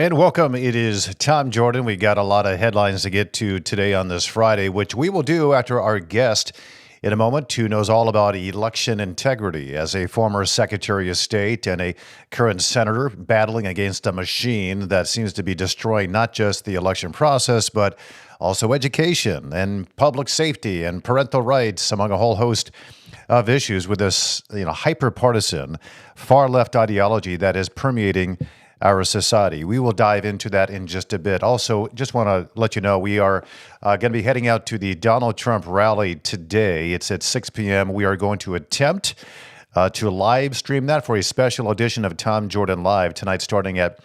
And welcome. It is Tom Jordan. We got a lot of headlines to get to today on this Friday, which we will do after our guest in a moment, who knows all about election integrity as a former Secretary of State and a current senator battling against a machine that seems to be destroying not just the election process, but also education and public safety and parental rights, among a whole host of issues with this, hyper-partisan, far-left ideology that is permeating our society. We will dive into that in just a bit. Also, just want to let you know we are going to be heading out to the Donald Trump rally today. It's at 6 p.m. We are going to attempt to live stream that for a special edition of Tom Jordan Live tonight, starting at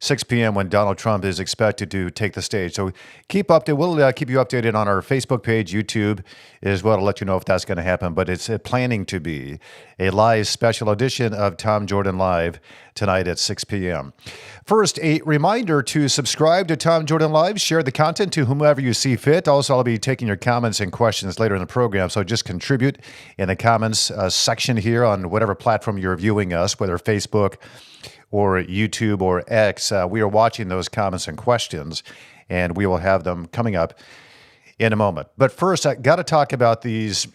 6 p.m. when Donald Trump is expected to take the stage. So keep updated. We'll keep you updated on our Facebook page, YouTube as well, to let you know if that's going to happen. But it's planning to be a live special edition of Tom Jordan Live tonight at 6 p.m. First, a reminder to subscribe to Tom Jordan Live. Share the content to whomever you see fit. Also, I'll be taking your comments and questions later in the program. So just contribute in the comments section here on whatever platform you're viewing us, whether Facebook or YouTube or X. We are watching those comments and questions, and we will have them coming up in a moment. But first, I got to talk about these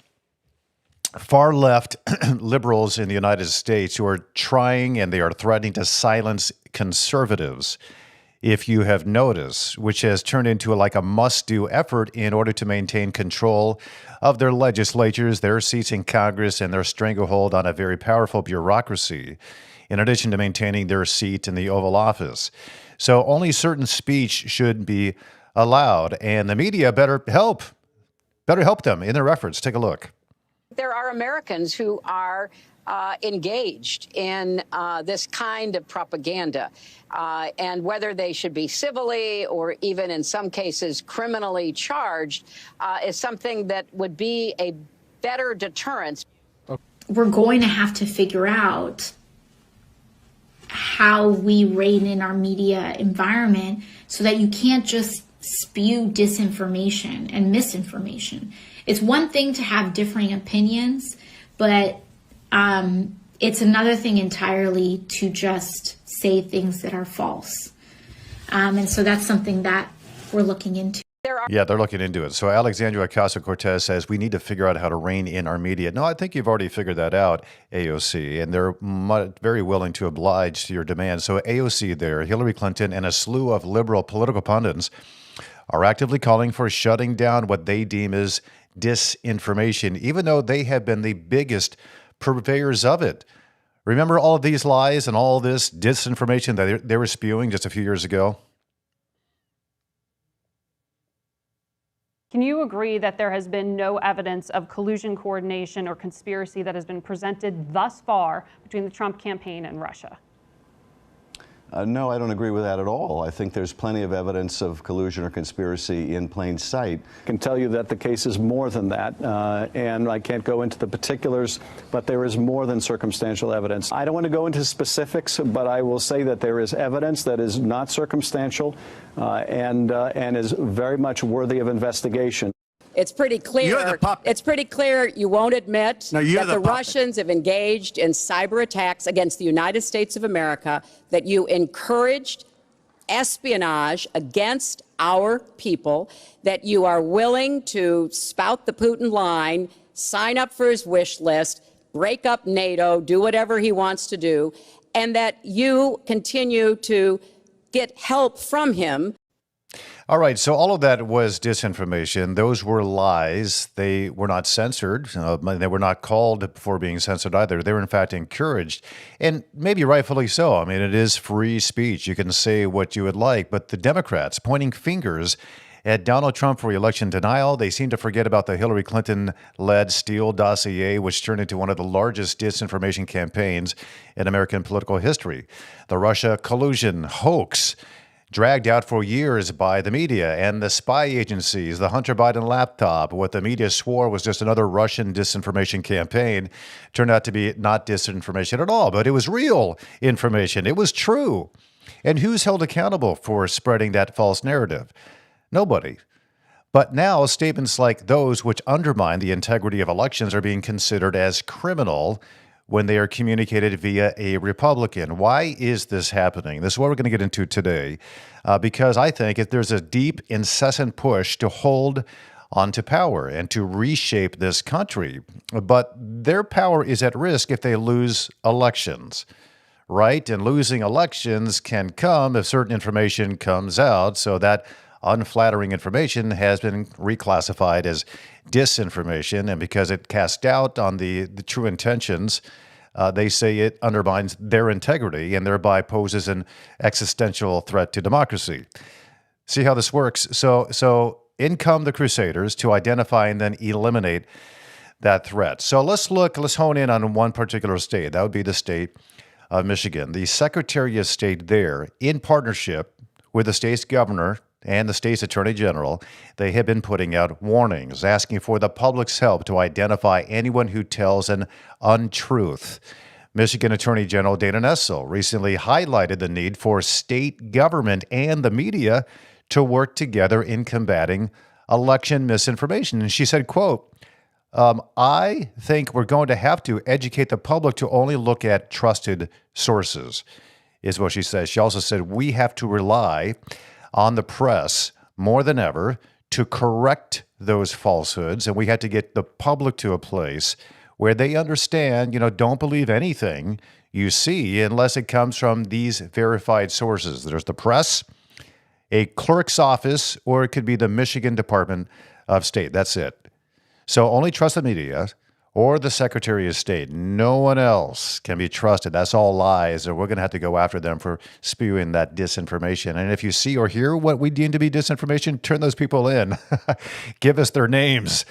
far-left liberals in the United States who are trying and they are threatening to silence conservatives, if you have noticed, which has turned into like a must-do effort in order to maintain control of their legislatures, their seats in Congress, and their stranglehold on a very powerful bureaucracy, in addition to maintaining their seat in the Oval Office. So only certain speech should be allowed, and the media better help them in their efforts. Take a look. There are Americans who are engaged in this kind of propaganda, and whether they should be civilly or even in some cases criminally charged is something that would be a better deterrence. We're going to have to figure out how we rein in our media environment so that you can't just spew disinformation and misinformation. It's one thing to have differing opinions, but it's another thing entirely to just say things that are false. And so that's something that we're looking into. Yeah, they're looking into it. So Alexandria Ocasio-Cortez says we need to figure out how to rein in our media. No, I think you've already figured that out, AOC, and they're very willing to oblige to your demands. So AOC there, Hillary Clinton, and a slew of liberal political pundits are actively calling for shutting down what they deem as disinformation, even though they have been the biggest purveyors of it. Remember all of these lies and all this disinformation that they were spewing just a few years ago? Can you agree that there has been no evidence of collusion, coordination, or conspiracy that has been presented thus far between the Trump campaign and Russia? No, I don't agree with that at all. I think there's plenty of evidence of collusion or conspiracy in plain sight. I can tell you that the case is more than that, and I can't go into the particulars, but there is more than circumstantial evidence. I don't want to go into specifics, but I will say that there is evidence that is not circumstantial and is very much worthy of investigation. It's pretty clear. It's pretty clear you won't admit that the Russians have engaged in cyber attacks against the United States of America, that you encouraged espionage against our people, that you are willing to spout the Putin line, sign up for his wish list, break up NATO, do whatever he wants to do, and that you continue to get help from him. All right, so all of that was disinformation. Those were lies. They were not censored. They were not called for being censored either. They were, in fact, encouraged, and maybe rightfully so. I mean, it is free speech. You can say what you would like, but the Democrats pointing fingers at Donald Trump for election denial, they seem to forget about the Hillary Clinton-led Steele dossier, which turned into one of the largest disinformation campaigns in American political history. The Russia collusion hoax, dragged out for years by the media and the spy agencies, the Hunter Biden laptop, what the media swore was just another Russian disinformation campaign, turned out to be not disinformation at all, but it was real information. It was true. And who's held accountable for spreading that false narrative? Nobody. But now statements like those which undermine the integrity of elections are being considered as criminal, when they are communicated via a Republican. Why is this happening? This is what we're going to get into today, because I think if there's a deep, incessant push to hold onto power and to reshape this country, but their power is at risk if they lose elections, right? And losing elections can come if certain information comes out, so that unflattering information has been reclassified as disinformation, and because it casts doubt on the true intentions, they say it undermines their integrity and thereby poses an existential threat to democracy. See how this works? So in come the Crusaders to identify and then eliminate that threat. So let's hone in on one particular state. That would be the state of Michigan. The Secretary of State there, in partnership with the state's governor and the state's attorney general, they have been putting out warnings, asking for the public's help to identify anyone who tells an untruth. Michigan Attorney General Dana Nessel recently highlighted the need for state government and the media to work together in combating election misinformation. And she said, quote, I think we're going to have to educate the public to only look at trusted sources, is what she says. She also said we have to rely on the press more than ever to correct those falsehoods, and we had to get the public to a place where they understand, don't believe anything you see unless it comes from these verified sources. There's the press, a clerk's office, or it could be the Michigan Department of State. That's it. So only trust the media or the Secretary of State. No one else can be trusted. That's all lies, and we're going to have to go after them for spewing that disinformation. And if you see or hear what we deem to be disinformation, turn those people in. Give us their names.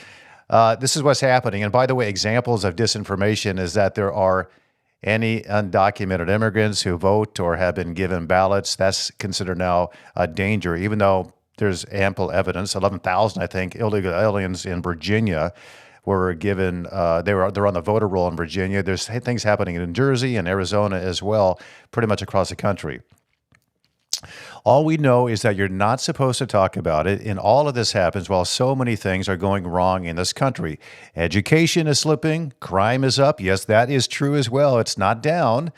This is what's happening. And by the way, examples of disinformation is that there are any undocumented immigrants who vote or have been given ballots. That's considered now a danger, even though there's ample evidence. 11,000, I think, illegal aliens in Virginia were given, they're on the voter roll in Virginia. There's things happening in New Jersey and Arizona as well, pretty much across the country. All we know is that you're not supposed to talk about it, and all of this happens while so many things are going wrong in this country. Education is slipping, crime is up. Yes, that is true as well. It's not down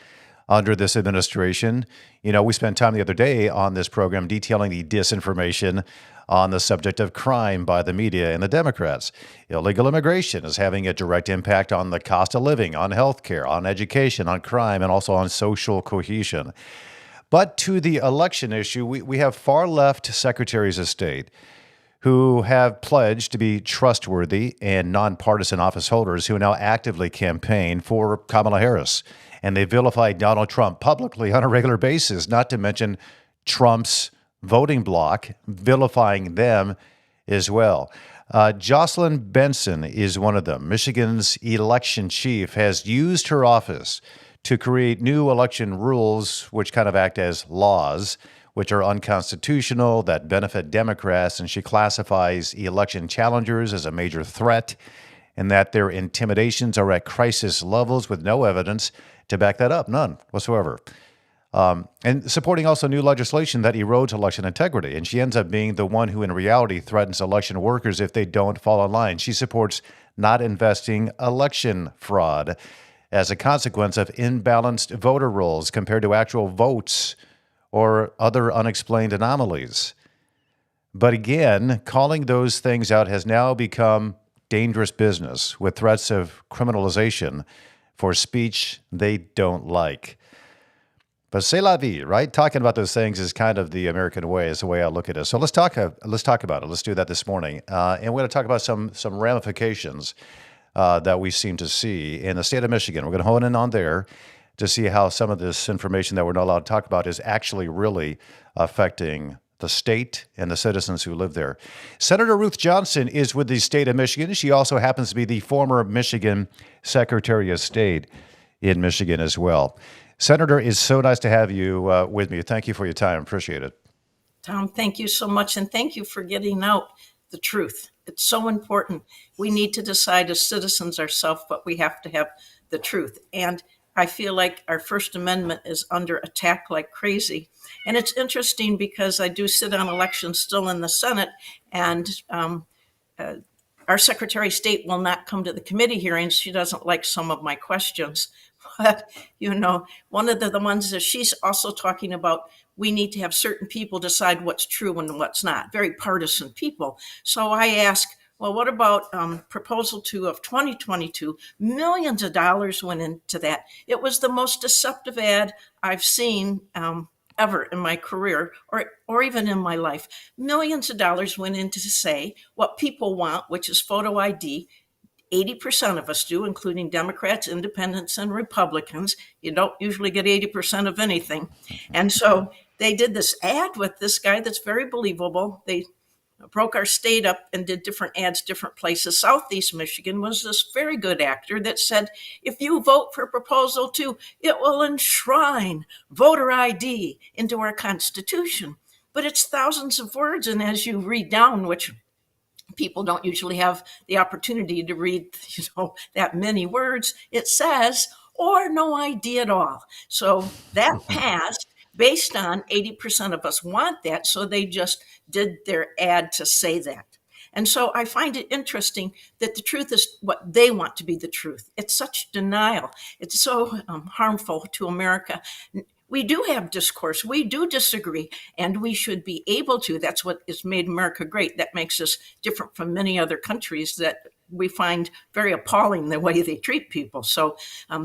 under this administration. We spent time the other day on this program detailing the disinformation on the subject of crime by the media and the Democrats. Illegal immigration is having a direct impact on the cost of living, on healthcare, on education, on crime, and also on social cohesion. But to the election issue, we have far left secretaries of state who have pledged to be trustworthy and nonpartisan office holders who now actively campaign for Kamala Harris. And they vilify Donald Trump publicly on a regular basis, not to mention Trump's voting bloc, vilifying them as well. Jocelyn Benson is one of them. Michigan's election chief has used her office to create new election rules, which kind of act as laws, which are unconstitutional, that benefit Democrats, and she classifies election challengers as a major threat, and that their intimidations are at crisis levels with no evidence to back that up, none whatsoever. And supporting also new legislation that erodes election integrity. And she ends up being the one who in reality threatens election workers if they don't fall in line. She supports not investing election fraud as a consequence of imbalanced voter rolls compared to actual votes or other unexplained anomalies. But again, calling those things out has now become dangerous business with threats of criminalization for speech they don't like. But c'est la vie, right? Talking about those things is kind of the American way, is the way I look at it. So let's talk about it. Let's do that this morning. And we're going to talk about some ramifications that we seem to see in the state of Michigan. We're going to hone in on there to see how some of this information that we're not allowed to talk about is actually really affecting the state and the citizens who live there. Senator Ruth Johnson is with the state of Michigan. She also happens to be the former Michigan Secretary of State in Michigan as well. Senator, it's so nice to have you with me. Thank you for your time. Appreciate it. Tom, thank you so much. And thank you for getting out the truth. It's so important. We need to decide as citizens ourselves, but we have to have the truth. And I feel like our First Amendment is under attack like crazy. And it's interesting because I do sit on elections still in the Senate, and our Our Secretary of State will not come to the committee hearings. She doesn't like some of my questions. But, one of the ones that she's also talking about, we need to have certain people decide what's true and what's not, very partisan people. So I ask, well, what about Proposal 2 of 2022? Millions of dollars went into that. It was the most deceptive ad I've seen ever in my career or even in my life. Millions of dollars went into to say what people want, which is photo ID. 80% of us do, including Democrats, independents, and Republicans. You don't usually get 80% of anything. And so they did this ad with this guy that's very believable. They broke our state up and did different ads, different places. Southeast Michigan was this very good actor that said, if you vote for Proposal 2, it will enshrine voter ID into our Constitution. But it's thousands of words. And as you read down, which people don't usually have the opportunity to read, that many words, it says, or no ID at all. So that passed based on 80% of us want that. So they just did their ad to say that. And so I find it interesting that the truth is what they want to be the truth. It's such denial. It's so harmful to America. We do have discourse. We do disagree, and we should be able to. That's what has made America great. That makes us different from many other countries that we find very appalling the way they treat people. So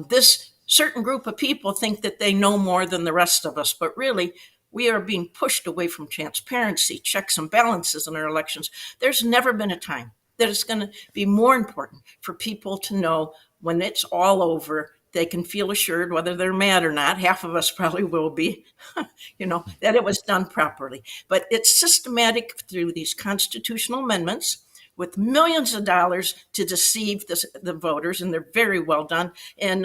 this certain group of people think that they know more than the rest of us, but really, we are being pushed away from transparency, checks and balances in our elections. There's never been a time that it's going to be more important for people to know when it's all over, they can feel assured, whether they're mad or not, half of us probably will be, that it was done properly. But it's systematic through these constitutional amendments with millions of dollars to deceive the voters, and they're very well done. In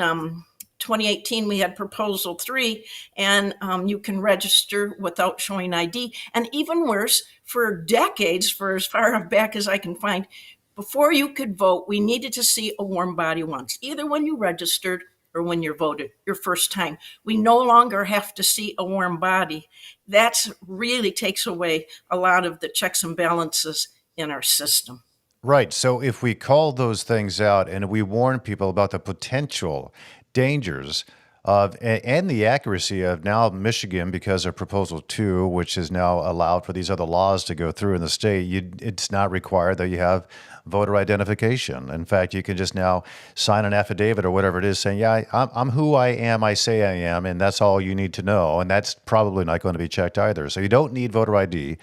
2018, we had Proposal 3, and you can register without showing ID. And even worse, for decades, for as far back as I can find, before you could vote, we needed to see a warm body once, either when you registered or when you're voted your first time. We no longer have to see a warm body. That really takes away a lot of the checks and balances in our system. Right. So if we call those things out and we warn people about the potential dangers of and the accuracy of now Michigan, because of Proposal 2, which is now allowed for these other laws to go through in the state, it's not required that you have voter identification. In fact, you can just now sign an affidavit or whatever it is saying, yeah, I'm who I am, I say I am, and that's all you need to know. And that's probably not going to be checked either. So you don't need voter ID.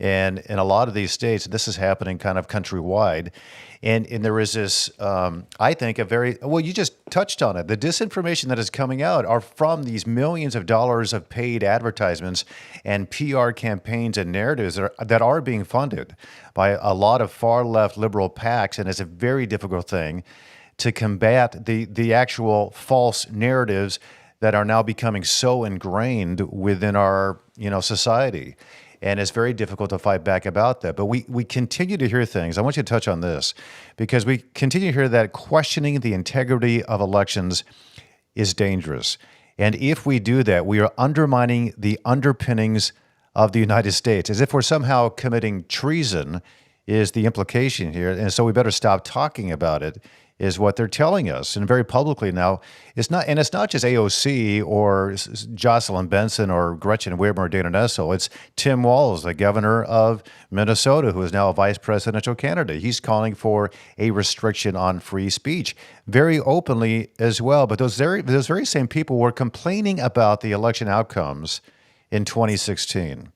And in a lot of these states, this is happening kind of countrywide. And there is this, I think, you just touched on it. The disinformation that is coming out are from these millions of dollars of paid advertisements and PR campaigns and narratives that are being funded by a lot of far-left liberal PACs. And it's a very difficult thing to combat the actual false narratives that are now becoming so ingrained within our society. And it's very difficult to fight back about that. But we continue to hear things. I want you to touch on this because we continue to hear that questioning the integrity of elections is dangerous. And if we do that, we are undermining the underpinnings of the United States, as if we're somehow committing treason is the implication here. And so we better stop talking about it, is what they're telling us, and very publicly now. It's not just AOC or Jocelyn, Benson, or Gretchen Whitmer or Dana Nessel. It's Tim Walz, the governor of Minnesota, who is now a vice presidential candidate. He's calling for a restriction on free speech, very openly as well. But those very same people were complaining about the election outcomes in 2016.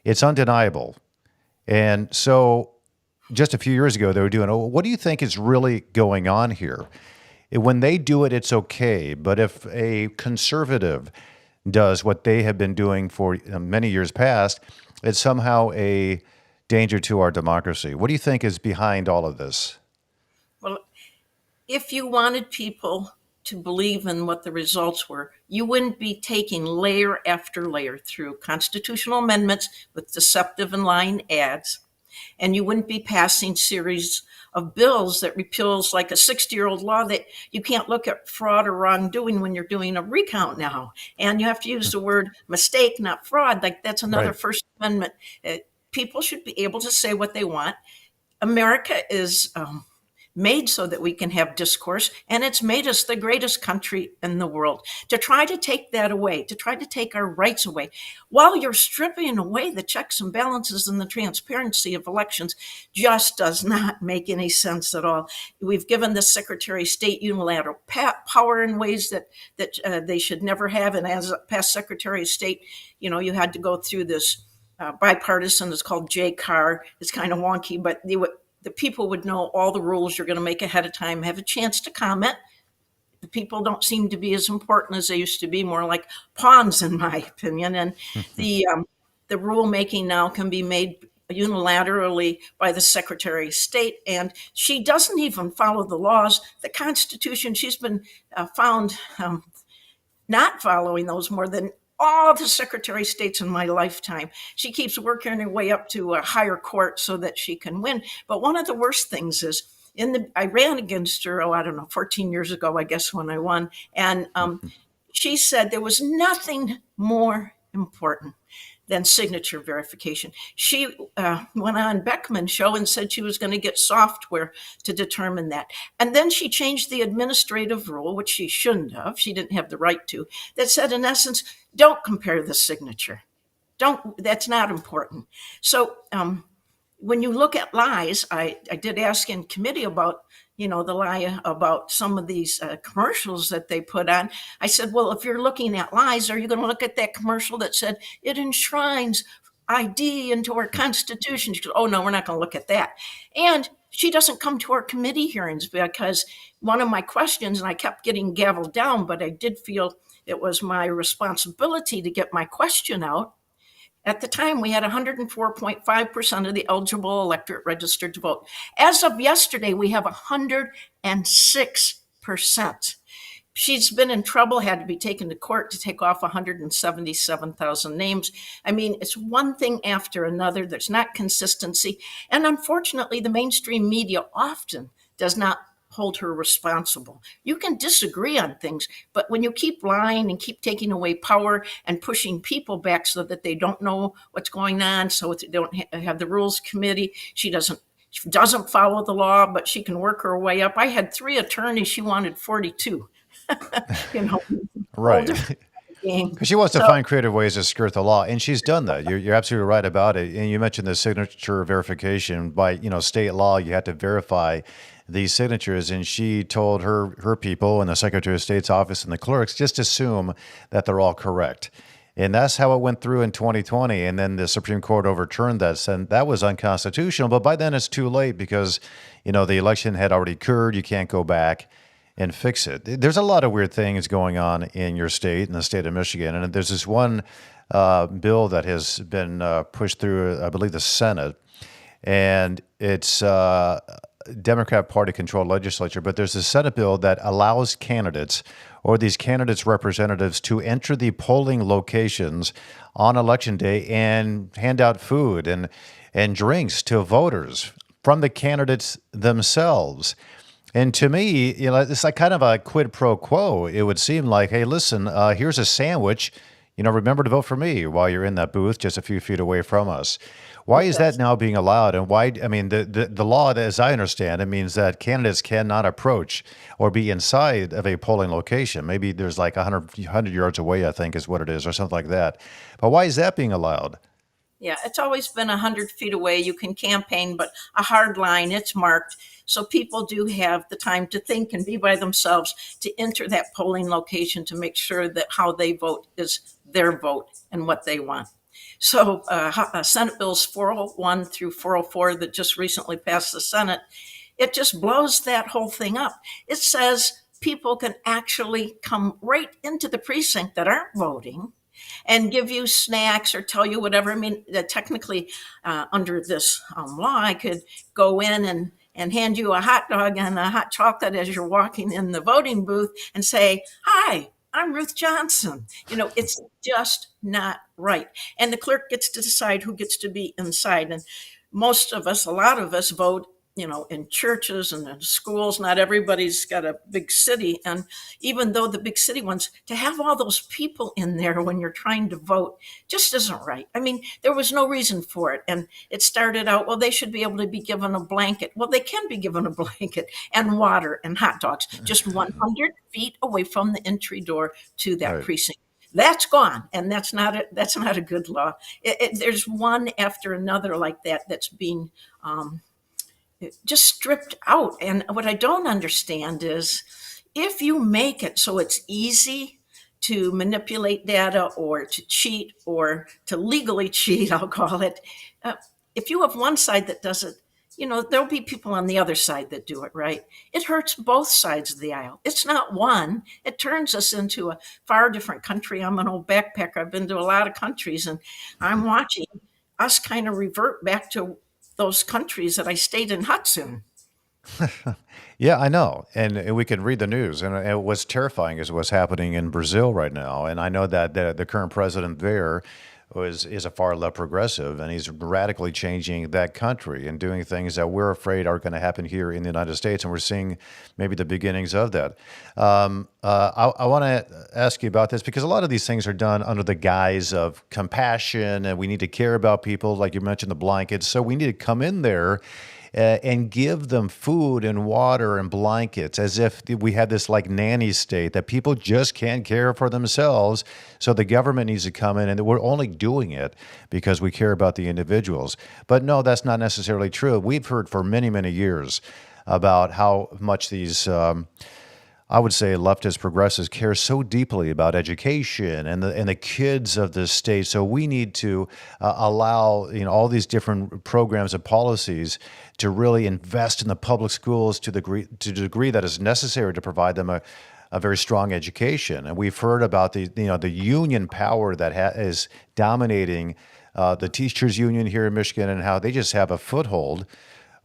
It's undeniable. And so just a few years ago, they were doing, what do you think is really going on here? When they do it, it's okay. But if a conservative does what they have been doing for many years past, it's somehow a danger to our democracy. What do you think is behind all of this? Well, if you wanted people to believe in what the results were, you wouldn't be taking layer after layer through constitutional amendments with deceptive and lying ads. And you wouldn't be passing series of bills that repeals like a 60-year-old law that you can't look at fraud or wrongdoing when you're doing a recount now. And you have to use the word mistake, not fraud. Like that's another First Amendment. People should be able to say what they want. America is made so that we can have discourse, and it's made us the greatest country in the world. To try to take that away, to try to take our rights away, while you're stripping away the checks and balances and the transparency of elections, just does not make any sense at all. We've given the Secretary of State unilateral power in ways that they should never have. And as a past Secretary of State, you had to go through this bipartisan. It's called JCAR. It's kind of wonky, but the people would know all the rules you're going to make ahead of time, have a chance to comment. The people don't seem to be as important as they used to be, more like pawns, in my opinion. And the rulemaking now can be made unilaterally by the Secretary of State, and she doesn't even follow the laws. The Constitution, she's been found not following those more than all the Secretary of States in my lifetime. She keeps working her way up to a higher court so that she can win. But one of the worst things is, I ran against her, 14 years ago, I guess, when I won. And she said there was nothing more important than signature verification. She went on Beckman's show and said she was going to get software to determine that. And then she changed the administrative rule, which she shouldn't have. She didn't have the right to, that said, in essence, don't compare the signature. That's not important. So when you look at lies, I did ask in committee about, the lie about some of these commercials that they put on. I said, well, if you're looking at lies, are you going to look at that commercial that said it enshrines ID into our Constitution? She goes, oh, no, we're not going to look at that. And she doesn't come to our committee hearings because one of my questions, and I kept getting gavelled down, but I did feel it was my responsibility to get my question out. At the time, we had 104.5% of the eligible electorate registered to vote. As of yesterday, we have 106%. She's been in trouble, had to be taken to court to take off 177,000 names. I mean, it's one thing after another. There's not consistency. And unfortunately, the mainstream media often does not hold her responsible. You can disagree on things, but when you keep lying and keep taking away power and pushing people back so that they don't know what's going on, so they don't have the rules committee, she doesn't follow the law, but she can work her way up. I had 3 attorneys. She wanted 42. Right. Because she wants to find creative ways to skirt the law, and she's done that. You're absolutely right about it. And you mentioned the signature verification. By state law, you have to verify these signatures, and she told her people in the Secretary of State's office and the clerks just assume that they're all correct. And that's how it went through in 2020. And then the Supreme Court overturned that, and that was unconstitutional. But by then it's too late because, the election had already occurred. You can't go back and fix it. There's a lot of weird things going on in your state, in the state of Michigan. And there's this one bill that has been pushed through, I believe, the Senate. And it's Democrat Party-controlled legislature, but there's a Senate bill that allows candidates or these candidates' representatives to enter the polling locations on Election Day and hand out food and drinks to voters from the candidates themselves. And to me, it's like kind of a quid pro quo. It would seem like, hey, listen, here's a sandwich. Remember to vote for me while you're in that booth just a few feet away from us. Why is that now being allowed? And why, the law, as I understand, it means that candidates cannot approach or be inside of a polling location. Maybe there's like 100 yards away, I think is what it is, or something like that. But why is that being allowed? Yeah, it's always been 100 feet away. You can campaign, but a hard line, it's marked. So people do have the time to think and be by themselves to enter that polling location to make sure that how they vote is their vote and what they want. So Senate Bills 401 through 404 that just recently passed the Senate, it just blows that whole thing up. It says people can actually come right into the precinct that aren't voting and give you snacks or tell you whatever. I mean, technically, under this law, I could go in and hand you a hot dog and a hot chocolate as you're walking in the voting booth and say, hi, I'm Ruth Johnson. It's just not right. And the clerk gets to decide who gets to be inside. And most of us, a lot of us vote, in churches and in schools. Not everybody's got a big city. And even though the big city ones, to have all those people in there when you're trying to vote just isn't right. I mean, there was no reason for it. And it started out, well, they should be able to be given a blanket. Well, they can be given a blanket and water and hot dogs, just 100 feet away from the entry door to that precinct. That's gone, and that's not a good law. There's one after another like that that's being just stripped out. And what I don't understand is if you make it so it's easy to manipulate data or to cheat or to legally cheat, I'll call it, if you have one side that does it, there'll be people on the other side that do it, right? It hurts both sides of the aisle. It's not one. It turns us into a far different country. I'm an old backpacker. I've been to a lot of countries, and I'm watching us kind of revert back to those countries that I stayed in huts in. Yeah, I know. And we can read the news. And what's terrifying is what's happening in Brazil right now. And I know that the current president there is a far left progressive, and he's radically changing that country and doing things that we're afraid are going to happen here in the United States. And we're seeing maybe the beginnings of that. I want to ask you about this because a lot of these things are done under the guise of compassion, and we need to care about people, like you mentioned, the blankets. So we need to come in there and give them food and water and blankets as if we had this like nanny state that people just can't care for themselves. So the government needs to come in, and we're only doing it because we care about the individuals. But no, that's not necessarily true. We've heard for many, many years about how much these I would say leftist progressives care so deeply about education and the kids of this state. So we need to allow all these different programs and policies to really invest in the public schools to the degree that is necessary to provide them a very strong education. And we've heard about the union power that is dominating the teachers union here in Michigan, and how they just have a foothold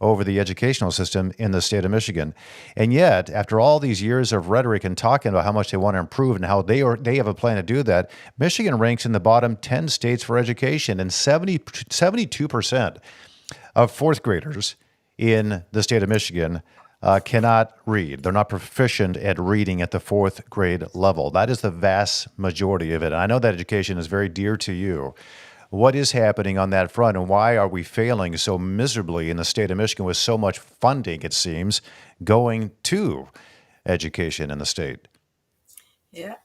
over the educational system in the state of Michigan. And yet, after all these years of rhetoric and talking about how much they want to improve and how they have a plan to do that, Michigan ranks in the bottom 10 states for education, and 72% of fourth graders in the state of Michigan cannot read. They're not proficient at reading at the fourth grade level. That is the vast majority of it. And I know that education is very dear to you. What is happening on that front, and why are we failing so miserably in the state of Michigan with so much funding, it seems, going to education in the state? Yeah,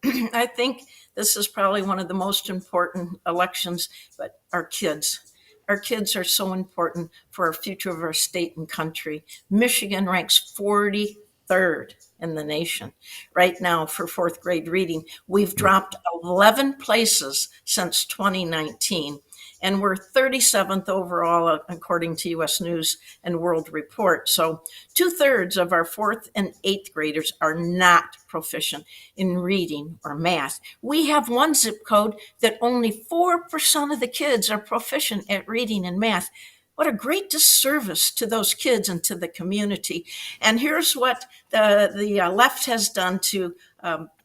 I think this is probably one of the most important elections, but our kids are so important for our future of our state and country. Michigan ranks 43rd in the nation right now for fourth grade reading. We've dropped 11 places since 2019, and we're 37th overall according to U.S. News and World Report. So 2/3 of our fourth and eighth graders are not proficient in reading or math. We have one zip code that only 4% of the kids are proficient at reading and math. What a great disservice to those kids and to the community. And here's what the left has done to,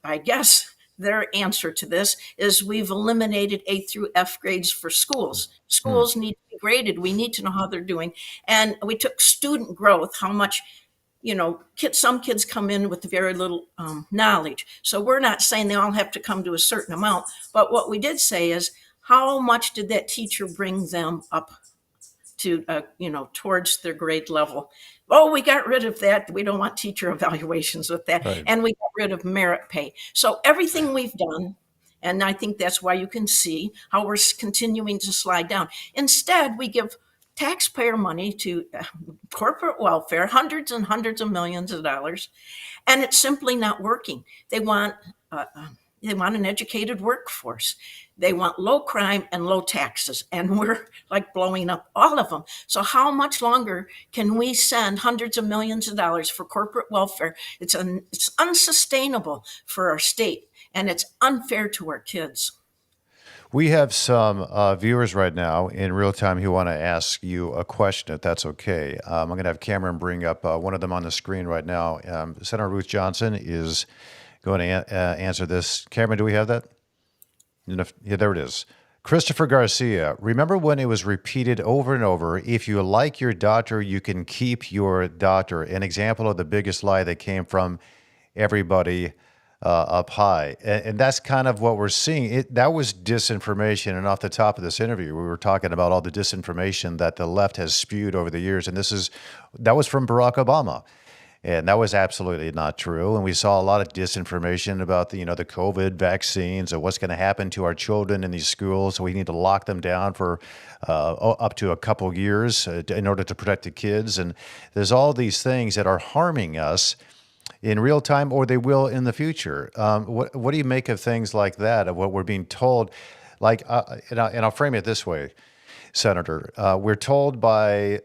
I guess, their answer to this is we've eliminated A through F grades for schools. Schools need to be graded. We need to know how they're doing. And we took student growth, how much, some kids come in with very little knowledge. So we're not saying they all have to come to a certain amount. But what we did say is, how much did that teacher bring them up to, towards their grade level? Oh, we got rid of that. We don't want teacher evaluations with that. Right. And we got rid of merit pay. So everything we've done, and I think that's why you can see how we're continuing to slide down. Instead, we give taxpayer money to corporate welfare, hundreds and hundreds of millions of dollars, and it's simply not working. They want an educated workforce. They want low crime and low taxes, and we're like blowing up all of them. So how much longer can we send hundreds of millions of dollars for corporate welfare? It's unsustainable for our state, and it's unfair to our kids. We have some viewers right now in real time who want to ask you a question, if that's okay. I'm going to have Cameron bring up one of them on the screen right now. Senator Ruth Johnson is going to answer this. Cameron, do we have that? Yeah, there it is. Christopher Garcia, remember when it was repeated over and over, if you like your daughter, you can keep your daughter? An example of the biggest lie that came from everybody up high. And that's kind of what we're seeing. That was disinformation. And off the top of this interview, we were talking about all the disinformation that the left has spewed over the years. And that was from Barack Obama. And that was absolutely not true. And we saw a lot of disinformation about the COVID vaccines and what's going to happen to our children in these schools. So we need to lock them down for up to a couple years in order to protect the kids. And there's all these things that are harming us in real time, or they will in the future. What do you make of things like that, of what we're being told? Like, and I'll frame it this way, Senator. We're told by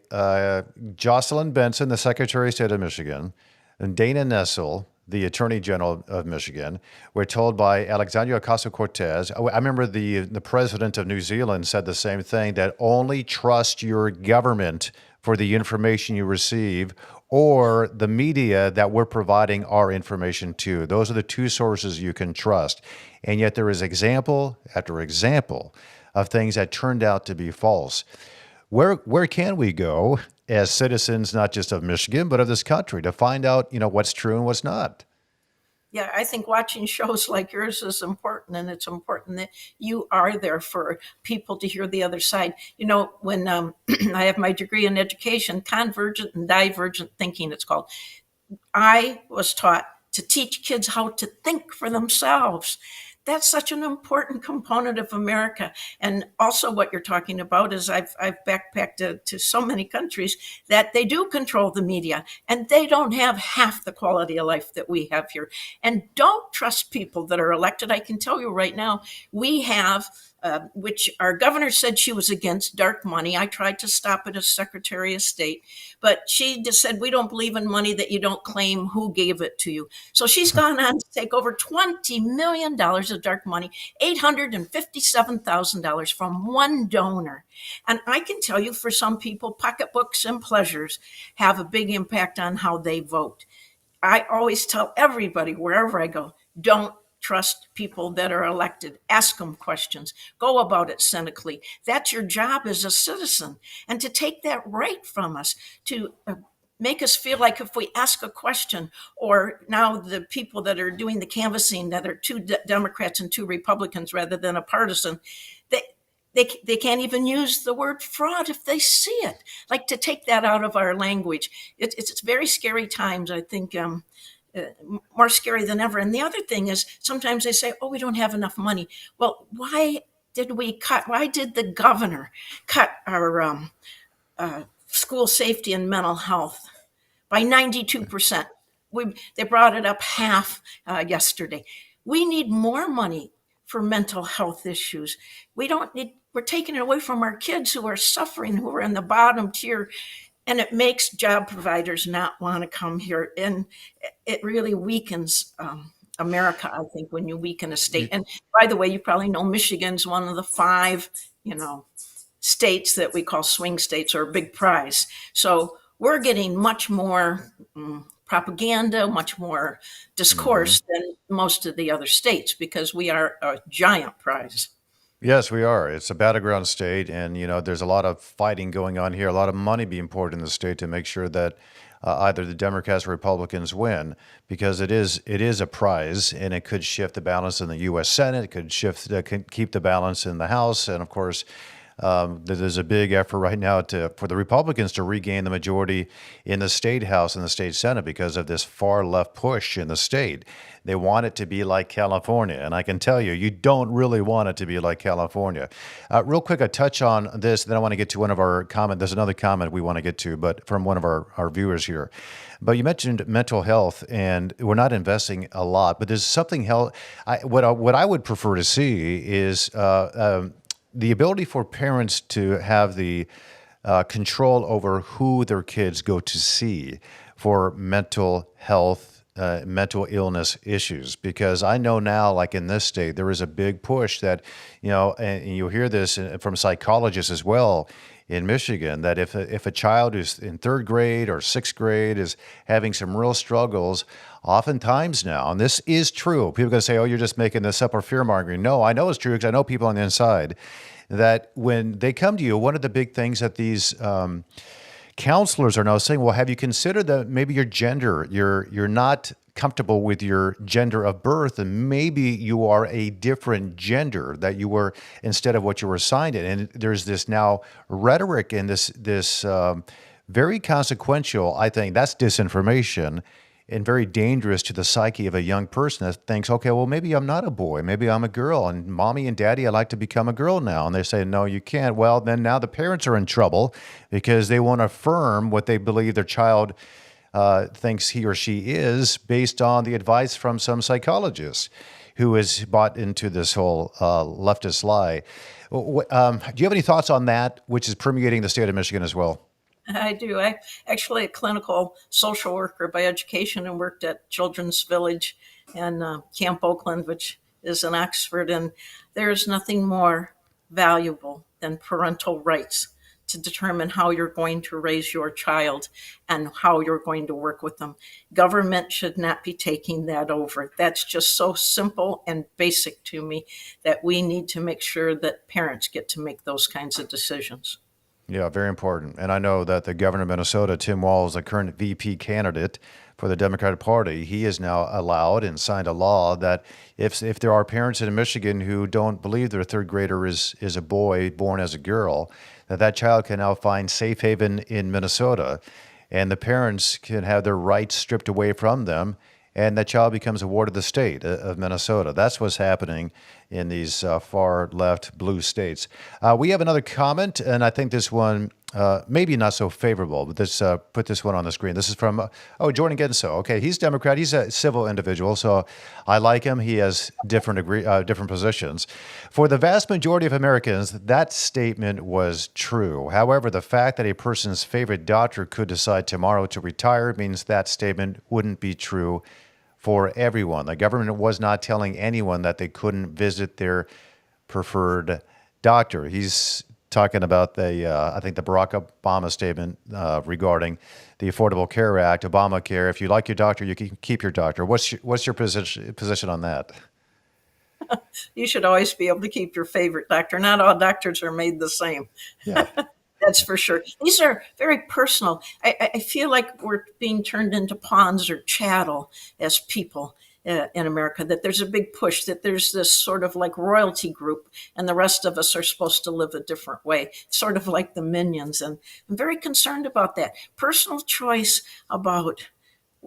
Jocelyn Benson, the Secretary of State of Michigan, and Dana Nessel, the Attorney General of Michigan. We're told by Alexandria Ocasio-Cortez. I remember the President of New Zealand said the same thing, that only trust your government for the information you receive, or the media that we're providing our information to. Those are the two sources you can trust. And yet there is example after example of things that turned out to be false. Where can we go as citizens, not just of Michigan, but of this country, to find out, what's true and what's not? Yeah, I think watching shows like yours is important, and it's important that you are there for people to hear the other side. When I have my degree in education, convergent and divergent thinking, it's called, I was taught to teach kids how to think for themselves. That's such an important component of America. And also what you're talking about is I've backpacked to so many countries that they do control the media, and they don't have half the quality of life that we have here. And don't trust people that are elected. I can tell you right now, we have which our governor said she was against dark money. I tried to stop it as Secretary of State, but she just said, we don't believe in money that you don't claim who gave it to you. So she's gone on to take over $20 million of dark money, $857,000 from one donor. And I can tell you, for some people, pocketbooks and pleasures have a big impact on how they vote. I always tell everybody, wherever I go, don't trust people that are elected. Ask them questions. Go about it cynically. That's your job as a citizen. And to take that right from us, to make us feel like if we ask a question, or now the people that are doing the canvassing that are two Democrats and two Republicans rather than a partisan, they can't even use the word fraud if they see it. Like, to take that out of our language. It's very scary times, I think. More scary than ever. And the other thing is, sometimes they say, we don't have enough money. Well, why did the governor cut our school safety and mental health by 92%? They brought it up half yesterday. We need more money for mental health issues. We're taking it away from our kids who are suffering, who are in the bottom tier. And it makes job providers not want to come here. And it really weakens America, I think, when you weaken a state. And by the way, you probably know Michigan's one of the 5, states that we call swing states, or a big prize. So we're getting much more propaganda, much more discourse than most of the other states, because we are a giant prize. Yes, we are. It's a battleground state, and there's a lot of fighting going on here, a lot of money being poured in the state to make sure that either the Democrats or Republicans win, because it is a prize, and it could shift the balance in the U.S. Senate, it could keep the balance in the House, and of course, there's a big effort right now for the Republicans to regain the majority in the state House and the state Senate because of this far left push in the state. They want it to be like California, and I can tell you, you don't really want it to be like California. Real quick, a touch on this, then I want to get to one of our comments. There's another comment we want to get to, but from one of our viewers here. But you mentioned mental health, and we're not investing a lot, but there's something what I would prefer to see is the ability for parents to have the control over who their kids go to see for mental health, mental illness issues. Because I know now, like in this state, there is a big push that, and you hear this from psychologists as well, in Michigan, that if a child who's in third grade or sixth grade is having some real struggles, oftentimes now, and this is true, people are going to say, oh, you're just making this up or fear mongering. No, I know it's true because I know people on the inside that when they come to you, one of the big things that these counselors are now saying, well, have you considered that maybe your gender, you're not comfortable with your gender of birth, and maybe you are a different gender that you were instead of what you were assigned in. And there's this now rhetoric and this very consequential, I think that's disinformation and very dangerous to the psyche of a young person that thinks, okay, well, maybe I'm not a boy, maybe I'm a girl, and mommy and daddy, I'd like to become a girl now. And they say, no, you can't. Well, then now the parents are in trouble because they want to affirm what they believe their child thinks he or she is based on the advice from some psychologist who has bought into this whole leftist lie. Do you have any thoughts on that, which is permeating the state of Michigan as well? I do. I'm actually a clinical social worker by education and worked at Children's Village and Camp Oakland, which is in Oxford. And there is nothing more valuable than parental rights to determine how you're going to raise your child and how you're going to work with them. Government should not be taking that over. That's just so simple and basic to me that we need to make sure that parents get to make those kinds of decisions. Yeah, very important. And I know that the governor of Minnesota, Tim Walz, the current VP candidate for the Democratic Party, he is now allowed and signed a law that if there are parents in Michigan who don't believe their third grader is a boy born as a girl, that child can now find safe haven in Minnesota, and the parents can have their rights stripped away from them, and that child becomes a ward of the state of Minnesota. That's what's happening in these far left blue states. We have another comment, and I think this one maybe not so favorable, but this put this one on the screen. This is from, Jordan Genso. Okay, he's Democrat. He's a civil individual, so I like him. He has different positions. For the vast majority of Americans, that statement was true. However, the fact that a person's favorite doctor could decide tomorrow to retire means that statement wouldn't be true for everyone. The government was not telling anyone that they couldn't visit their preferred doctor. He's talking about I think the Barack Obama statement regarding the Affordable Care Act, Obamacare. If you like your doctor, you can keep your doctor. What's your position on that? You should always be able to keep your favorite doctor. Not all doctors are made the same. Yeah. That's for sure. These are very personal. I feel like we're being turned into pawns or chattel as people in America, that there's a big push, that there's this sort of like royalty group and the rest of us are supposed to live a different way, sort of like the minions. And I'm very concerned about that. Personal choice about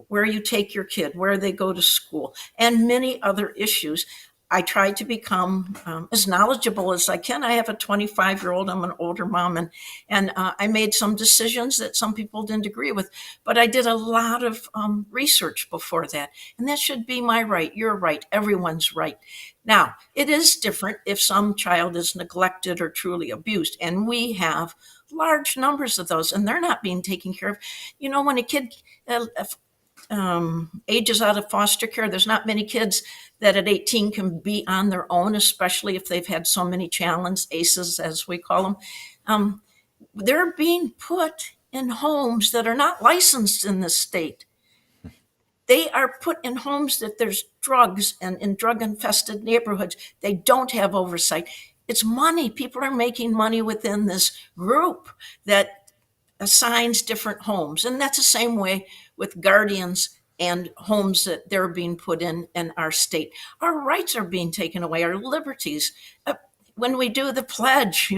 where you take your kid, where they go to school, and many other issues. I try to become as knowledgeable as I can. I have a 25-year-old. I'm an older mom, and I made some decisions that some people didn't agree with. But I did a lot of research before that, and that should be my right, your right, everyone's right. Now, it is different if some child is neglected or truly abused, and we have large numbers of those, and they're not being taken care of. You know, when a kid ages out of foster care, there's not many kids that at 18 can be on their own, especially if they've had so many challenges, ACEs as we call them. They're being put in homes that are not licensed in this state. They are put in homes that there's drugs, and in drug-infested neighborhoods, they don't have oversight. It's money. People are making money within this group that assigns different homes. And that's the same way with guardians and homes that they're being put in our state. Our rights are being taken away, our liberties. When we do the pledge,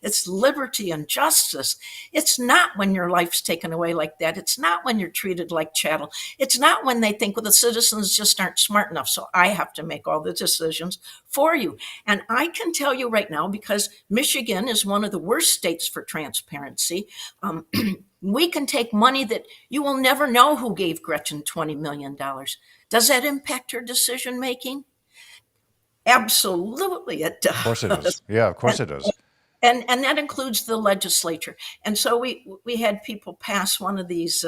it's liberty and justice. It's not when your life's taken away like that. It's not when you're treated like chattel. It's not when they think, well, the citizens just aren't smart enough, so I have to make all the decisions for you. And I can tell you right now, because Michigan is one of the worst states for transparency, we can take money that you will never know who gave Gretchen $20 million. Does that impact her decision making? Absolutely, it does. Of course it does. Yeah, of course it does. And that includes the legislature. And so we had people pass one of these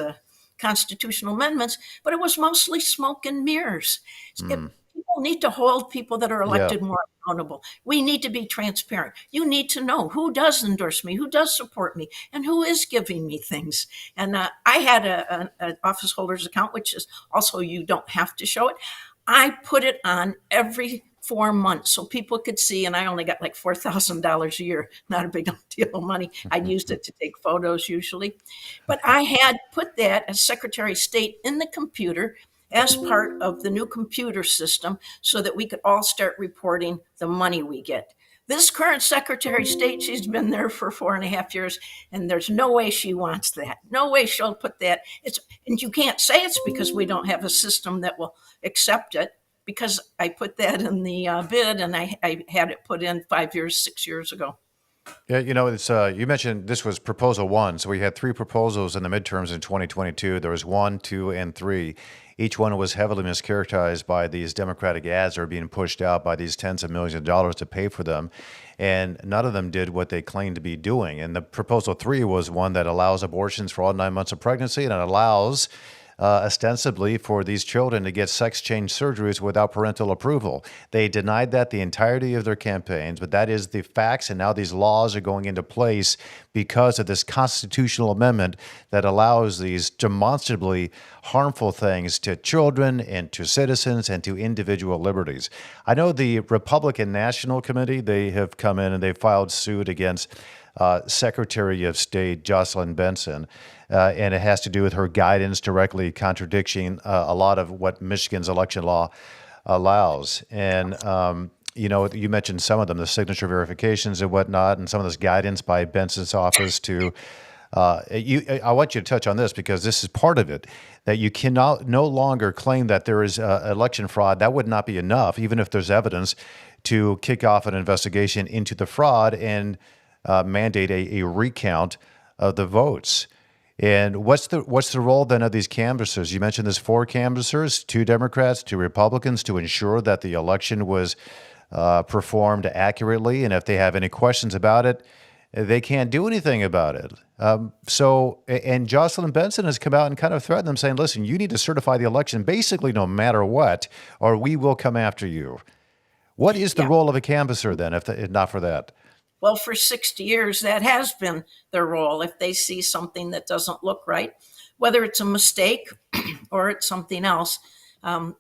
constitutional amendments, but it was mostly smoke and mirrors. People need to hold people that are Yeah. elected more accountable. We need to be transparent. You need to know who does endorse me, who does support me, and who is giving me things. And I had an office holder's account, which is also, you don't have to show it. I put it on every 4 months so people could see, and I only got like $4,000 a year, not a big deal of money. I used it to take photos usually. But I had put that as Secretary of State in the computer as part of the new computer system so that we could all start reporting the money we get. This current Secretary of State, she's been there for 4.5 years, and there's no way she wants that. No way she'll put that. And you can't say it's because we don't have a system that will accept it, because I put that in the bid, and I had it put in 6 years ago. Yeah, it's you mentioned this was proposal one. So we had three proposals in the midterms in 2022. There was 1, 2, and 3. Each one was heavily mischaracterized by these Democratic ads that are being pushed out by these tens of millions of dollars to pay for them. And none of them did what they claimed to be doing. And the proposal 3 was one that allows abortions for all 9 months of pregnancy, and it allows ostensibly for these children to get sex change surgeries without parental approval. They denied that the entirety of their campaigns, but that is the facts, and now these laws are going into place because of this constitutional amendment that allows these demonstrably harmful things to children and to citizens and to individual liberties. I know the Republican National Committee, they have come in and they filed suit against Secretary of State Jocelyn Benson, and it has to do with her guidance directly contradicting a lot of what Michigan's election law allows. And, you mentioned some of them, the signature verifications and whatnot, and some of this guidance by Benson's office to I want you to touch on this because this is part of it, that you cannot no longer claim that there is election fraud. That would not be enough, even if there's evidence, to kick off an investigation into the fraud and mandate a recount of the votes. And what's the role then of these canvassers? You mentioned there's 4 canvassers, 2 Democrats, 2 Republicans, to ensure that the election was performed accurately. And if they have any questions about it, they can't do anything about it. And Jocelyn Benson has come out and kind of threatened them, saying, listen, you need to certify the election basically no matter what, or we will come after you. What is the role of a canvasser then, if not for that? Well, for 60 years, that has been their role. If they see something that doesn't look right, whether it's a mistake or it's something else,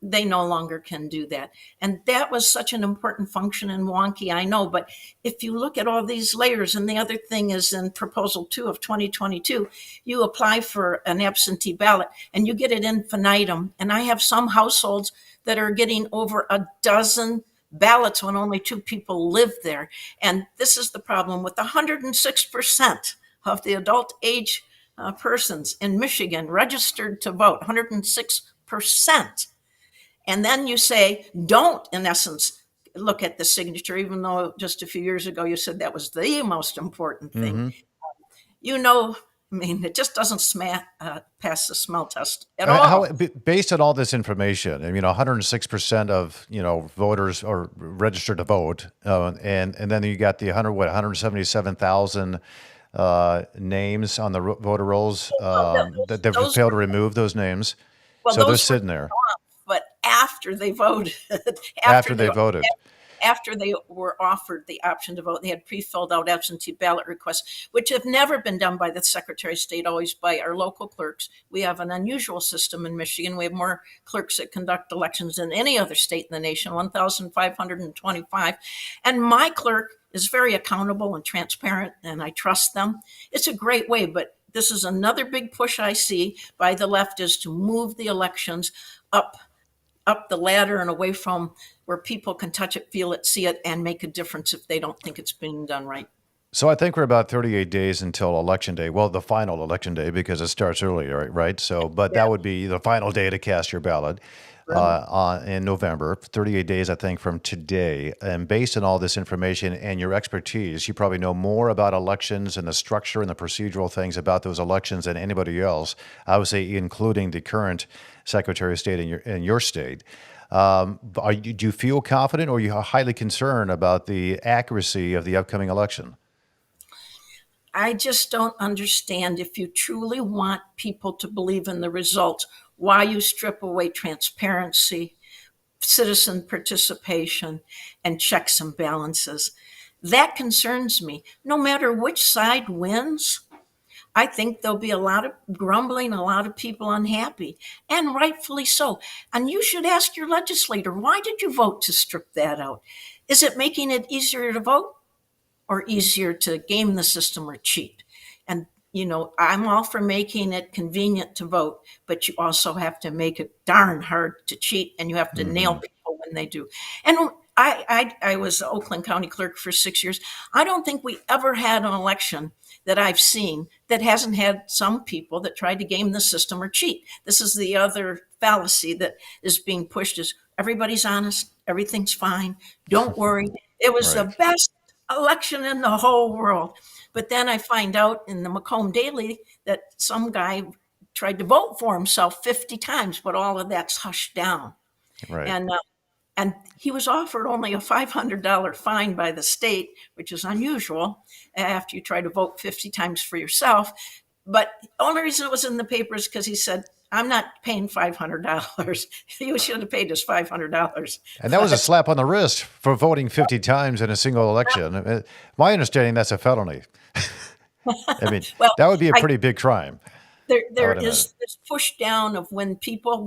they no longer can do that. And that was such an important function in wonky, I know. But if you look at all these layers, and the other thing is in Proposal 2 of 2022, you apply for an absentee ballot and you get it infinitum. And I have some households that are getting over a dozen ballots when only 2 people live there. And this is the problem with 106% of the adult age persons in Michigan registered to vote, 106%. And then you say, don't, in essence, look at the signature, even though just a few years ago you said that was the most important thing. It just doesn't pass the smell test at all. Based on all this information, 106% of voters are registered to vote, and then you got the 177,000 names on the voter rolls that they've failed to remove those names, so they're sitting there. But after they voted, after they were offered the option to vote, they had pre-filled out absentee ballot requests, which have never been done by the Secretary of State, always by our local clerks. We have an unusual system in Michigan. We have more clerks that conduct elections than any other state in the nation, 1,525. And my clerk is very accountable and transparent, and I trust them. It's a great way, but this is another big push I see by the left, is to move the elections up the ladder and away from where people can touch it, feel it, see it, and make a difference if they don't think it's being done right. So I think we're about 38 days until Election Day. Well, the final Election Day, because it starts earlier, right? So, but that would be the final day to cast your ballot in November. 38 days, I think, from today. And based on all this information and your expertise, you probably know more about elections and the structure and the procedural things about those elections than anybody else, I would say, including the current Secretary of State in your state. Do you feel confident, or are you highly concerned about the accuracy of the upcoming election? I just don't understand, if you truly want people to believe in the results, why you strip away transparency, citizen participation and checks and balances. That concerns me. No matter which side wins, I think there'll be a lot of grumbling, a lot of people unhappy, and rightfully so. And you should ask your legislator, why did you vote to strip that out? Is it making it easier to vote or easier to game the system or cheat? And, I'm all for making it convenient to vote, but you also have to make it darn hard to cheat, and you have to nail people when they do. And I was Oakland County Clerk for 6 years. I don't think we ever had an election that I've seen that hasn't had some people that tried to game the system or cheat. This is the other fallacy that is being pushed, is everybody's honest, everything's fine, don't worry. It was the best election in the whole world. But then I find out in the Macomb Daily that some guy tried to vote for himself 50 times, but all of that's hushed down. Right. And he was offered only a $500 fine by the state, which is unusual after you try to vote 50 times for yourself. But the only reason it was in the paper is because he said, I'm not paying $500. You should have paid us $500. And that was a slap on the wrist for voting 50 times in a single election. My understanding, that's a felony. I mean, well, that would be a pretty big crime. There is this push down of when people,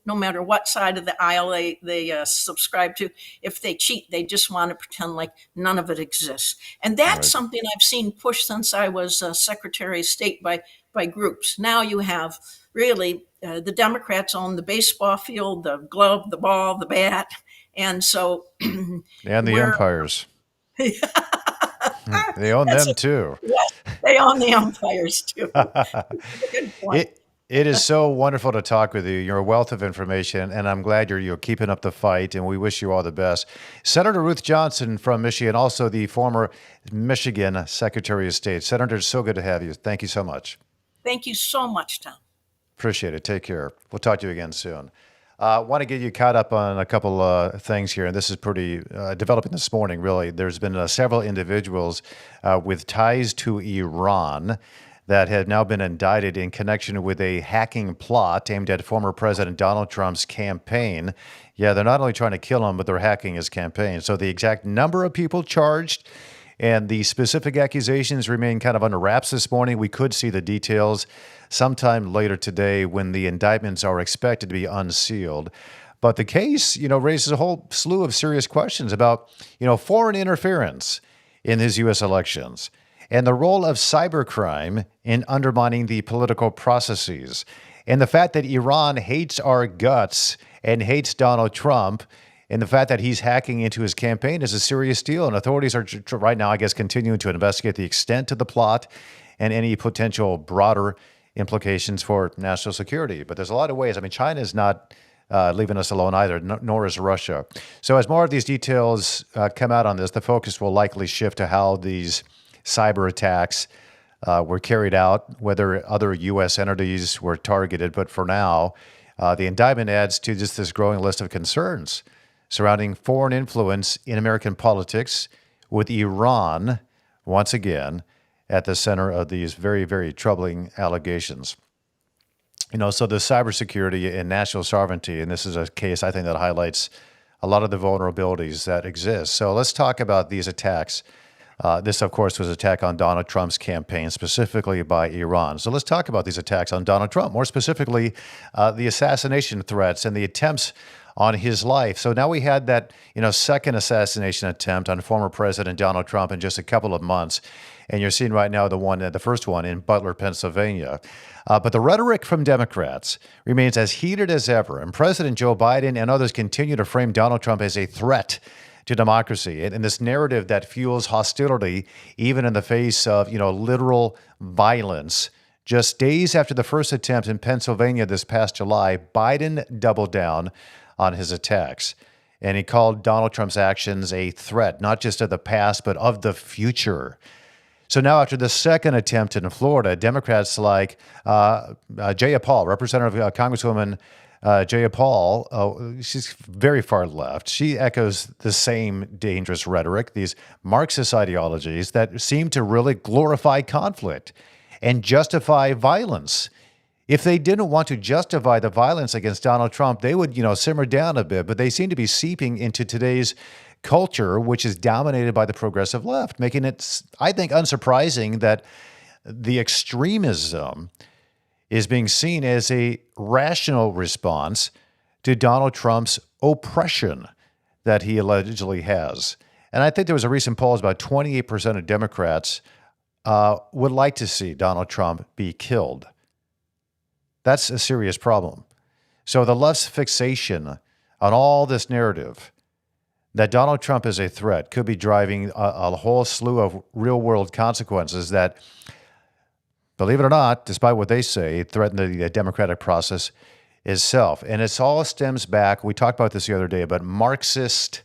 no matter what side of the aisle they subscribe to, if they cheat, they just want to pretend like none of it exists. And that's something I've seen pushed since I was Secretary of State by groups. Now you have really the Democrats own the baseball field, the glove, the ball, the bat. And so. And the umpires. They own them too. Yes, they own the umpires too. Good point. It is so wonderful to talk with you. You're a wealth of information, and I'm glad you're keeping up the fight, and we wish you all the best. Senator Ruth Johnson from Michigan, also the former Michigan Secretary of State. Senator, it's so good to have you. Thank you so much. Thank you so much, Tom. Appreciate it. Take care. We'll talk to you again soon. I want to get you caught up on a couple things here, and this is pretty developing this morning, really. There's been several individuals with ties to Iran that have now been indicted in connection with a hacking plot aimed at former President Donald Trump's campaign. Yeah, they're not only trying to kill him, but they're hacking his campaign. So the exact number of people charged and the specific accusations remain kind of under wraps this morning. We could see the details sometime later today when the indictments are expected to be unsealed. But the case, raises a whole slew of serious questions about, foreign interference in his U.S. elections and the role of cybercrime in undermining the political processes, and the fact that Iran hates our guts and hates Donald Trump, and the fact that he's hacking into his campaign is a serious deal. And authorities are right now, I guess, continuing to investigate the extent of the plot and any potential broader implications for national security. But there's a lot of ways. I mean, China is not leaving us alone either, nor is Russia. So as more of these details come out on this, the focus will likely shift to how these cyber attacks were carried out, whether other U.S. entities were targeted. But for now, the indictment adds to just this growing list of concerns surrounding foreign influence in American politics, with Iran, once again, at the center of these very, very troubling allegations. So the cybersecurity and national sovereignty, and this is a case I think that highlights a lot of the vulnerabilities that exist. So let's talk about these attacks. This, of course, was an attack on Donald Trump's campaign, specifically by Iran. So let's talk about these attacks on Donald Trump, more specifically, the assassination threats and the attempts on his life. So now we had that, second assassination attempt on former President Donald Trump in just a couple of months. And you're seeing right now the first one in Butler, Pennsylvania. But the rhetoric from Democrats remains as heated as ever. And President Joe Biden and others continue to frame Donald Trump as a threat to democracy, and this narrative that fuels hostility even in the face of, literal violence. Just days after the first attempt in Pennsylvania this past July, Biden doubled down on his attacks, and he called Donald Trump's actions a threat, not just of the past, but of the future. So now after the second attempt in Florida, Democrats like Jaya Paul, Representative Congresswoman Jaya Paul, she's very far left. She echoes the same dangerous rhetoric, these Marxist ideologies that seem to really glorify conflict and justify violence If they didn't want to justify the violence against Donald Trump, they would, simmer down a bit. But they seem to be seeping into today's culture, which is dominated by the progressive left, making it, I think, unsurprising that the extremism is being seen as a rational response to Donald Trump's oppression that he allegedly has. And I think there was a recent poll, about 28% of Democrats would like to see Donald Trump be killed. That's a serious problem. So the left's fixation on all this narrative that Donald Trump is a threat could be driving a whole slew of real-world consequences that, believe it or not, despite what they say, threaten the democratic process itself. And it all stems back, we talked about this the other day, but Marxist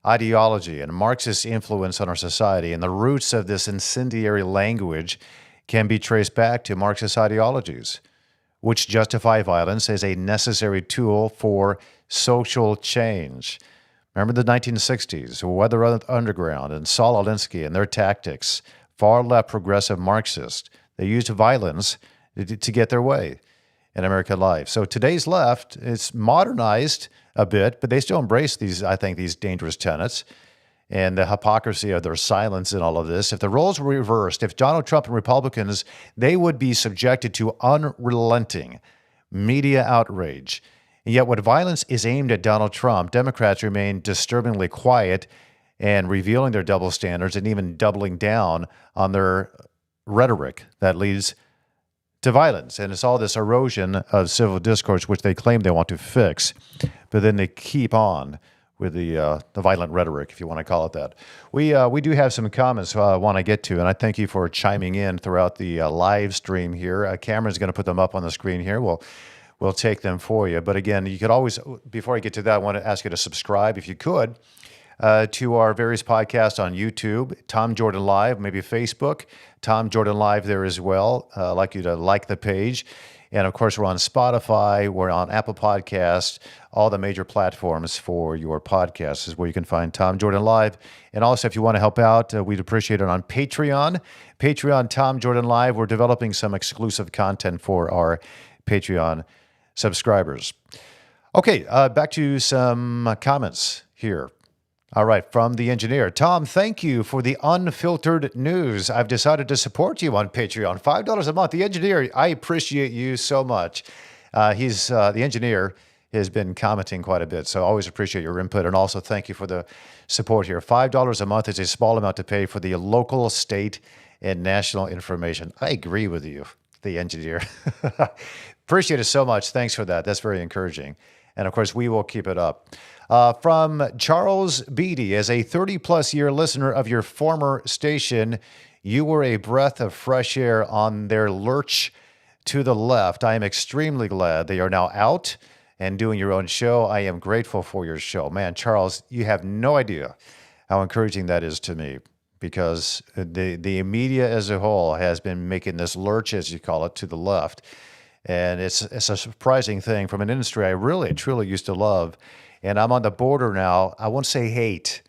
ideology and Marxist influence on our society, and the roots of this incendiary language can be traced back to Marxist ideologies, which justify violence as a necessary tool for social change. Remember the 1960s, Weather Underground and Saul Alinsky and their tactics, far-left progressive Marxists. They used violence to get their way in American life. So today's left is modernized a bit, but they still embrace these dangerous tenets and the hypocrisy of their silence in all of this. If the roles were reversed, if Donald Trump and Republicans, they would be subjected to unrelenting media outrage. And yet when violence is aimed at Donald Trump, Democrats remain disturbingly quiet and revealing their double standards and even doubling down on their rhetoric that leads to violence. And it's all this erosion of civil discourse, which they claim they want to fix, but then they keep on with the violent rhetoric, if you want to call it that. We do have some comments I want to get to, and I thank you for chiming in throughout the live stream here. Cameron's going to put them up on the screen here. We'll take them for you. But again, you could always, before I get to that, I want to ask you to subscribe, if you could, to our various podcasts on YouTube, Tom Jordan Live, maybe Facebook, Tom Jordan Live there as well. I'd like you to like the page. And of course, we're on Spotify, we're on Apple Podcasts, all the major platforms for your podcasts is where you can find Tom Jordan Live. And also, if you want to help out, we'd appreciate it on Patreon. Patreon, Tom Jordan Live. We're developing some exclusive content for our Patreon subscribers. Okay, back to some comments here. All right, from the engineer. Tom, thank you for the unfiltered news. I've decided to support you on Patreon. $5 a month. The engineer, I appreciate you so much. The engineer has been commenting quite a bit, so I always appreciate your input. And also thank you for the support here. $5 a month is a small amount to pay for the local, state, and national information. I agree with you, the engineer. Appreciate it so much. Thanks for that. That's very encouraging. And of course, we will keep it up. From Charles Beatty, as a 30-plus year listener of your former station, you were a breath of fresh air on their lurch to the left. I am extremely glad they are now out and doing your own show. I am grateful for your show. Man, Charles, you have no idea how encouraging that is to me, because the media as a whole has been making this lurch, as you call it, to the left. And it's a surprising thing from an industry I really, truly used to love. And I'm on the border now. I won't say hate,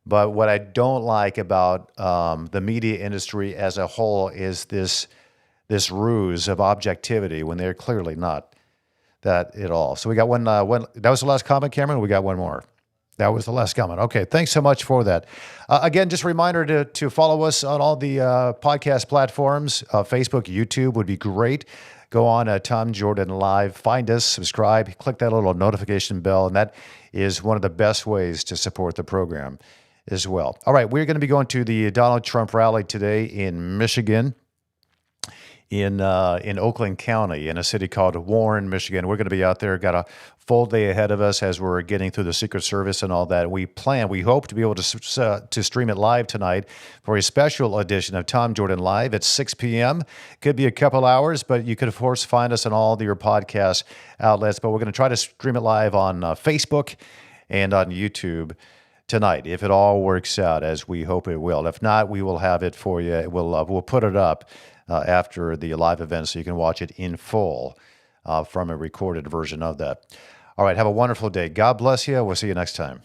but what I don't like about the media industry as a whole is this ruse of objectivity when they're clearly not that at all. So we got one. That was the last comment, Cameron. We got one more. That was the last comment. Okay, thanks so much for that. Again, just a reminder to follow us on all the podcast platforms. Facebook, YouTube would be great. Go on Tom Jordan Live, find us, subscribe, click that little notification bell, and that is one of the best ways to support the program as well. All right, we're going to be going to the Donald Trump rally today in Michigan, in Oakland County, in a city called Warren, Michigan. We're going to be out there, got a full day ahead of us as we're getting through the Secret Service and all that. We hope to be able to stream it live tonight for a special edition of Tom Jordan Live at 6 p.m. Could be a couple hours, but you could, of course, find us on all your podcast outlets. But we're going to try to stream it live on Facebook and on YouTube tonight, if it all works out as we hope it will. If not, we will have it for you. We'll put it up after the live event so you can watch it in full from a recorded version of that. All right, have a wonderful day. God bless you. We'll see you next time.